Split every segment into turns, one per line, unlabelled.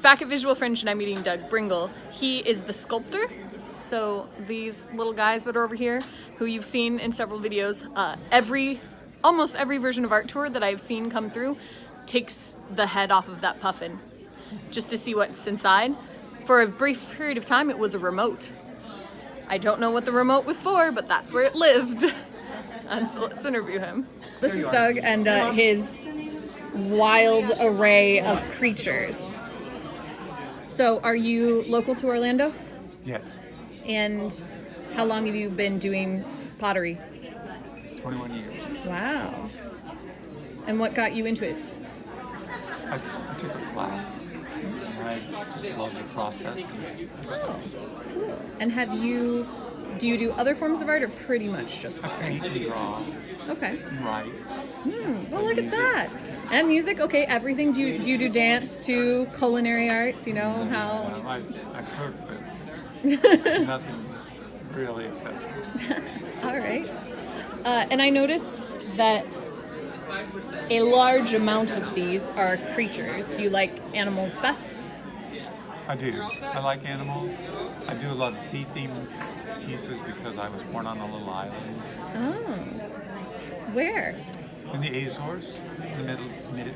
back at Visual Fringe, and I'm meeting Doug Bringle. He is the sculptor. So these little guys that are over here, who you've seen in several videos, almost every version of Art Tour that I've seen come through takes the head off of that puffin just to see what's inside. For a brief period of time, it was a remote. I don't know what the remote was for, but that's where it lived. And so let's interview him. This is Doug and his wild array of creatures. So are you local to Orlando?
Yes.
And how long have you been doing pottery?
21 years.
Wow. And what got you into it?
I took a class. I just love the process.
Oh, cool. And do you do other forms of art or pretty much just
I
pottery?
paint and draw.
Okay.
And write.
Well, look at that. And music, okay, everything. Do you do dance to culinary arts? You know how...
I cook, but nothing really exceptional.
All right. And I notice that a large amount of these are creatures. Do you like animals best?
I do. I like animals. I do a lot of sea-themed pieces because I was born on a little island.
Oh. Where?
In the Azores, in the mid.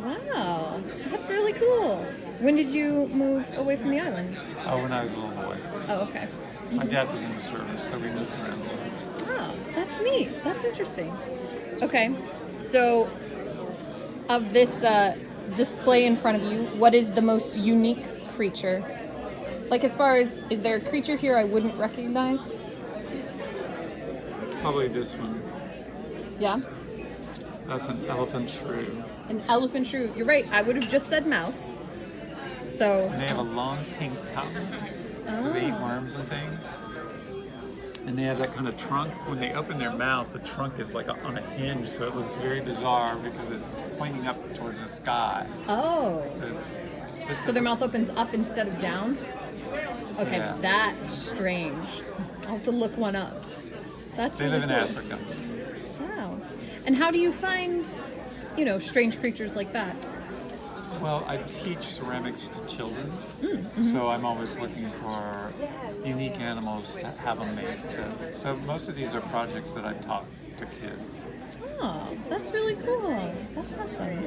Wow. That's really cool. When did you move away from the islands?
Oh, when I was a little boy.
Oh, okay.
My dad was in the service, so we moved around a lot.
Oh, that's neat. That's interesting. Okay, so of this display in front of you, what is the most unique creature? Like, as far as, is there a creature here I wouldn't recognize?
Probably this one.
Yeah?
That's an elephant shrew.
An elephant shrew. You're right, I would have just said mouse. So...
And they have a long pink tongue.
Oh.
They eat worms and things. And they have that kind of trunk. When they open their mouth, the trunk is like on a hinge, so it looks very bizarre because it's pointing up towards the sky.
Oh.
So
their mouth opens up instead of down? Okay,
Yeah.
That's strange. I'll have to look one up. That's
They
really
live in
cool.
Africa.
Wow. And how do you find, strange creatures like that?
Well, I teach ceramics to children, so I'm always looking for unique animals to have them made. So most of these are projects that I've taught to kids.
Oh, that's really cool. That's awesome.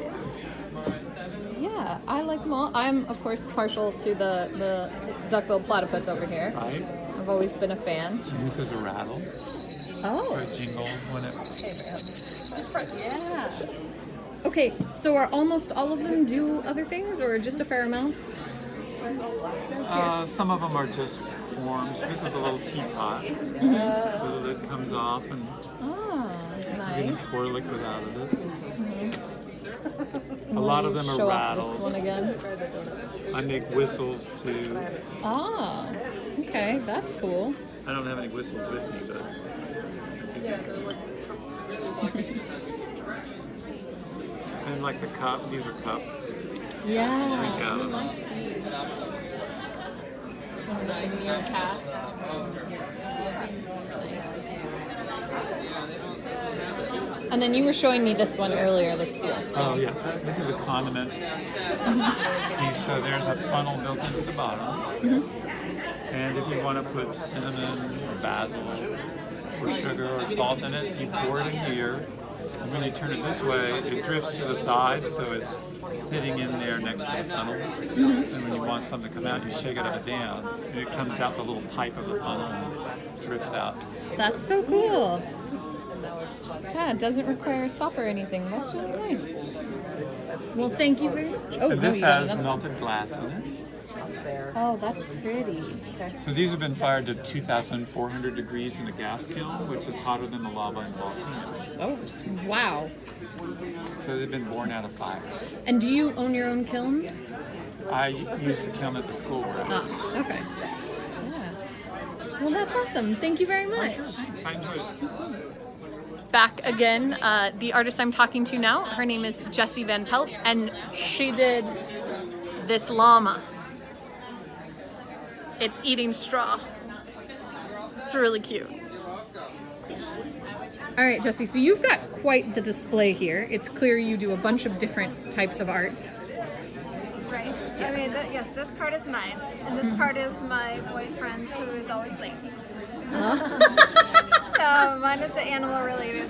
Yeah, I like them all. I'm, of course, partial to the duck-billed platypus over here.
Right?
I've always been a fan.
And this is a rattle.
Oh.
So it jingles when it...
Yeah. Okay, so are almost all of them do other things, or just a fair amount?
Some of them are just forms. This is a little teapot. So the lid comes off and
Oh,
you can
nice.
pour liquid out of it. A lot of them are
Show off
rattles.
this one again.
I make whistles too.
Ah, okay, that's cool.
I don't have any whistles with me, but... And like the cup, these are cups.
Yeah.
Drink out of them.
This one with the meerkat. Nice. And then you were showing me this one earlier, this yes.
Oh yeah, this is a condiment piece. So there's a funnel built into the bottom. And if you want to put cinnamon or basil or sugar or salt in it, you pour it in here. And when you turn it this way, it drifts to the side, so it's sitting in there next to the funnel. And when you want something to come out, you shake it up and down, and it comes out the little pipe of the funnel and drifts out.
That's so cool. Yeah, it doesn't require a stop or anything. That's really nice. Well, thank you very much. Oh,
And
no,
this
you got
has
another.
melted glass in it.
Oh, that's pretty. Okay.
So these have been fired to 2,400 degrees in a gas kiln, which is hotter than the lava in volcano.
Oh, wow.
So they've been born out of fire.
And do you own your own kiln?
I use the kiln at the school where I
Ah, okay. Yeah. Well, that's awesome. Thank you very much.
I enjoy it.
Back again, the artist I'm talking to now, her name is Jessi VanPelt, and she did this llama. It's eating straw. It's really cute. All right, Jessi, so you've got quite the display here. It's clear you do a bunch of different types of art.
Right. I mean, yes, this part is mine, and this part is my boyfriend's, who is always late. So mine is the animal-related.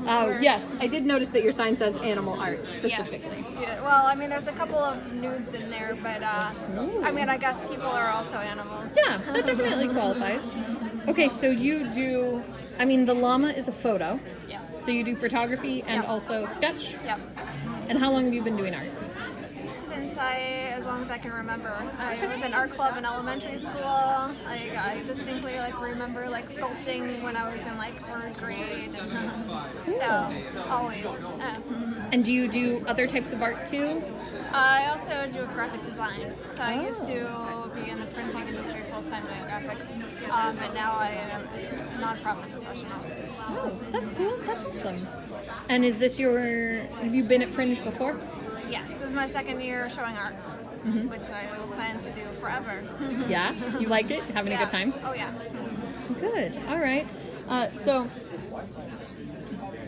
Oh, yes. I did notice that your sign says animal art specifically.
Yes. Yeah, well, I mean, there's a couple of nudes in there, but I mean, I guess people are also animals.
Yeah, that definitely qualifies. Okay, so you do, I mean, the llama is a photo.
Yes.
So you do photography and
Yep.
also sketch?
Yep.
And how long have you been doing art?
As long as I can remember. I was in art club in elementary school. I distinctly remember sculpting when I was in 3rd grade. So always.
And do you do other types of art too?
I also do graphic design. So I used to be in the printing industry full-time doing graphics. And now I am a nonprofit professional.
Oh, that's cool. That's awesome. And is this have you been at Fringe before?
Yes, this is my 2nd year showing art, which I will plan to do forever.
Yeah? You like it? Having a good time?
Oh, yeah.
Good. All right. So,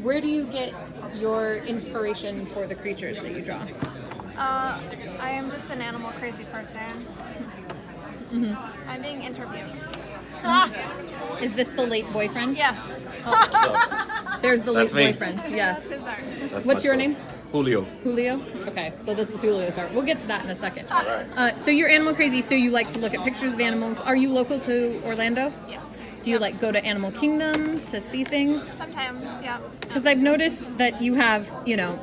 where do you get your inspiration for the creatures that you draw?
I am just an animal crazy person. I'm being interviewed.
Is this the late boyfriend?
Yes.
There's the
That's
late
me.
boyfriend. Yes.
Cesar.
That's
What's
my
your
stuff.
name?
Julio.
Julio? Okay, so this is Julio's art. We'll get to that in a second.
All right.
So you're animal crazy, so you like to look at pictures of animals. Are you local to Orlando?
Yes.
Do you go to Animal Kingdom to see things?
Sometimes, yeah.
Because I've noticed that you have,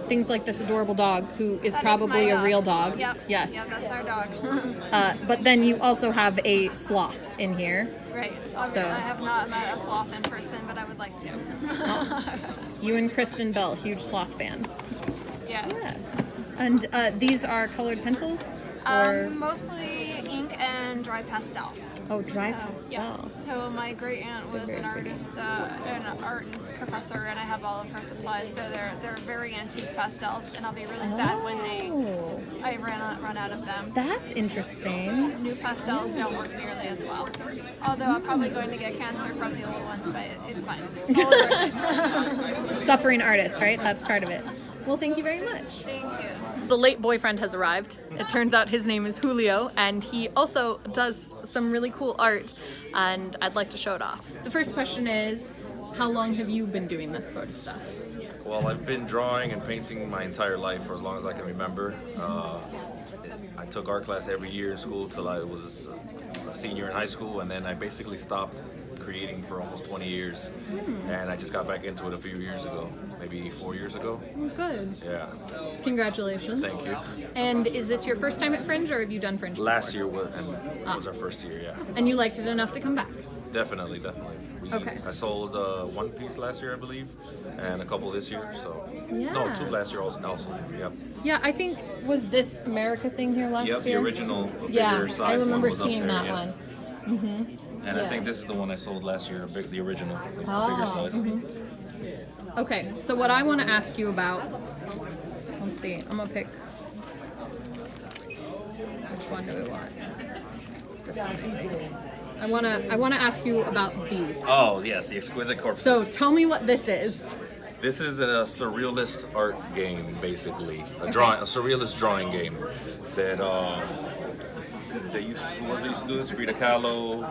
things like this adorable dog who is
That
probably
my
a
dog.
real dog.
Yep.
Yes.
Yeah, that's our dog.
But then you also have a sloth in here.
Right.
So-
I have not met a sloth in person, but I would like to.
You and Kristen Bell, huge sloth fans.
Yes.
Yeah. And these are colored pencil? Or
Mostly ink and dry pastel.
dry
Yeah.
pastel.
So my great aunt was
very
an artist, an art professor, and I have all of her supplies. So they're very antique pastels, and I'll be really sad when I run out of them.
That's interesting.
New pastels don't work nearly as well. Although I'm probably going to get cancer from the old ones, but it's fine. All worth it.
Suffering artist, right? That's part of it. Well, thank you very much.
Thank you.
The late boyfriend has arrived. It turns out his name is Julio, and he also does some really cool art, and I'd like to show it off. The first question is, how long have you been doing this sort of stuff?
Well, I've been drawing and painting my entire life for as long as I can remember. I took art class every year in school till I was a senior in high school, and then I basically stopped creating for almost 20 years. And I just got back into it a few years ago, maybe 4 years ago.
Oh, good.
Yeah,
Congratulations.
thank you.
And is this your first time at Fringe, or have you done Fringe
Last
before?
year was our first year, yeah.
And you liked it enough to come back?
Definitely.
Okay.
I sold one piece last year, I believe, and a couple this year. So
Yeah.
no, 2 last year also. Yep.
Yeah, I think, was this America thing here last
Yep, the
year?
original,
Yeah,
bigger size
I remember
one was up
seeing
there,
that
yes.
one.
And I
Yeah.
think this is the one I sold last year, the original, the
Oh,
bigger size.
Okay, so what I want to ask you about, let's see, I'm gonna pick, which one do we want? This one, I think. I wanna ask you about these.
Oh yes, the Exquisite corpses.
So tell me what this is.
This is a surrealist art game, basically, a surrealist drawing game that who was it used to do this? Frida Kahlo,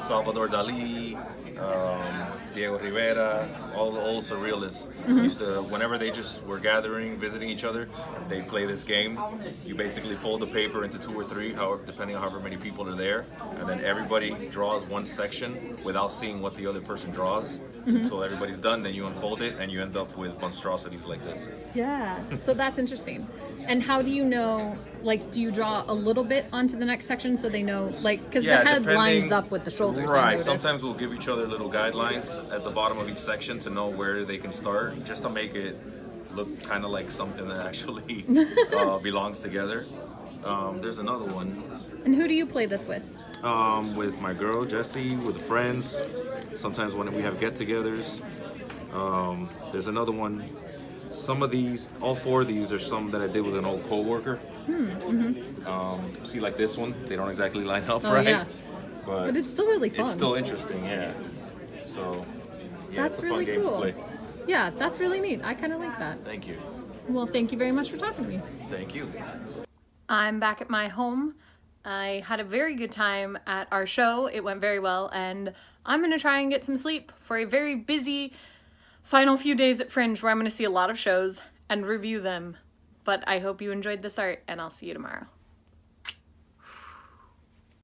Salvador Dali, Diego Rivera, all the old surrealists used to, whenever they just were gathering, visiting each other, they play this game. You basically fold the paper into 2 or 3, depending on however many people are there, and then everybody draws one section without seeing what the other person draws until everybody's done. Then you unfold it, and you end up with monstrosities like this.
Yeah, so that's interesting. And how do you know, do you draw a little bit onto the next section so they know, because the head lines up with the shoulders. I
Right,
noticed.
sometimes we'll give each other little guidelines at the bottom of each section to know where they can start, just to make it look kind of like something that actually belongs together. There's another one
And who do you play this with?
with my girl, Jessi, with friends. Sometimes when we have get-togethers. There's another one. Some of these, all 4 of these are some that I did with an old co-worker. See, like this one, they don't exactly line up, right?
Yeah.
But
But it's still really fun.
it's still interesting, yeah. So, yeah,
That's
it's a
really
fun game
cool.
to play.
Yeah, that's really neat. I kind of like that.
Thank you.
Well, thank you very much for talking to me.
Thank you.
I'm back at my home. I had a very good time at our show. It went very well, and I'm gonna try and get some sleep for a very busy final few days at Fringe where I'm gonna see a lot of shows and review them. But I hope you enjoyed this art, and I'll see you tomorrow.